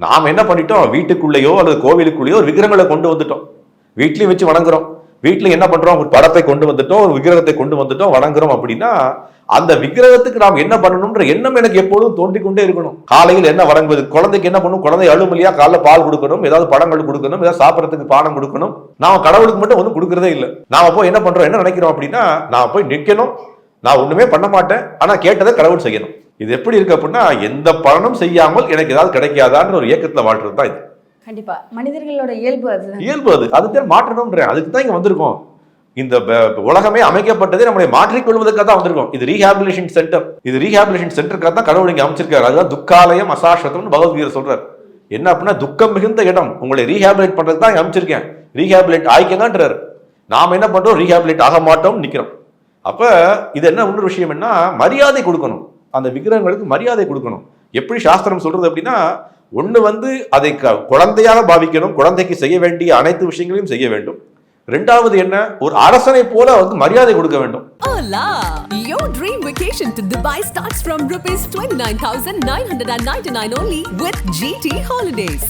நாம் என்ன பண்ணிட்டோம், வீட்டுக்குள்ளேயோ அல்லது கோவிலுக்குள்ளேயோ ஒரு விக்கிரகங்களை கொண்டு வந்துட்டோம். வீட்லயும் வச்சு வணங்குறோம். வீட்டுல என்ன பண்றோம், ஒரு படத்தை கொண்டு வந்துட்டோம், ஒரு விக்கிரகத்தை கொண்டு வந்துட்டோம், வணங்குறோம். அப்படின்னா அந்த விக்கிரகத்துக்கு நாம் என்ன பண்ணணும்ன்ற எண்ணம் எனக்கு எப்பொழுதும் தோன்றிக்கொண்டே இருக்கணும். காலையில் என்ன வணங்குவது, குழந்தைக்கு என்ன பண்ணும், குழந்தை அழுமலியா காலைல பால் கொடுக்கணும், ஏதாவது பழங்கள் கொடுக்கணும், ஏதாவது சாப்பிடறதுக்கு பானம் கொடுக்கணும். நாம கடவுளுக்கு மட்டும் ஒன்றும் கொடுக்கறதே இல்லை. நாம போய் என்ன பண்றோம், என்ன நினைக்கிறோம் அப்படின்னா, நான் போய் நிற்கணும், நான் ஒண்ணுமே பண்ண மாட்டேன், ஆனா கேட்டதை கடவுள் செய்யணும். இது எப்படி இருக்கு அப்படின்னா, எந்த பலனும் செய்யாமல் எனக்கு ஏதாவது கிடைக்காதான்னு ஒரு ஏக்கத்துல வாழ்றது தான் இது. கண்டிப்பா மனிதர்களோட இயல்பு அது. இயல்பு அது. அதுதான் மாற்றணும்ன்றேன். அதுக்கு தான் இங்க வந்திருக்கோம். இந்த உலகமே அமைக்கப்பட்டதே நம்மளை மாற்றிக்கொள்வதற்காக தான் வந்திருக்கோம். இது ரீஹாபிலிட்டேஷன் சென்டர். இது ரீஹாபிலிட்டேஷன் சென்டருக்காக தான் கடவுள் இங்க அமைச்சிருக்காரு. அதுதான் துக்காலயம் அசாஸ்வதம்னு பகவத்கீதை சொல்றாரு. என்ன அப்படின்னா, துக்கம் மிகுந்த இடம், உங்களை ரீஹாபிலேட் பண்றதுக்கு தான் அமைச்சிருக்கேன். ரீஹாபிலேட் ஆயிக்கங்கன்றாரு. நாம என்ன பண்றோம், ரீஹாபிலேட் ஆக மாட்டோம் நிக்கிறோம். அப்ப இது என்ன இன்னொரு விஷயம் என்ன, மரியாதை கொடுக்கணும். அந்த விக்கிரகங்களுக்கு மரியாதை கொடுக்கணும். எப்படி சாஸ்திரம் சொல்றது அப்படின்னா, ஒண்ணு அதை குழந்தையாக பாவிக்கணும், குழந்தைக்கு செய்ய வேண்டிய அனைத்து விஷயங்களையும் செய்ய வேண்டும். ரெண்டாவது என்ன, ஒரு அரசனை போல மரியாதை கொடுக்க வேண்டும். Hola! Your dream vacation to Dubai starts from rupees 29,999 only with GT Holidays.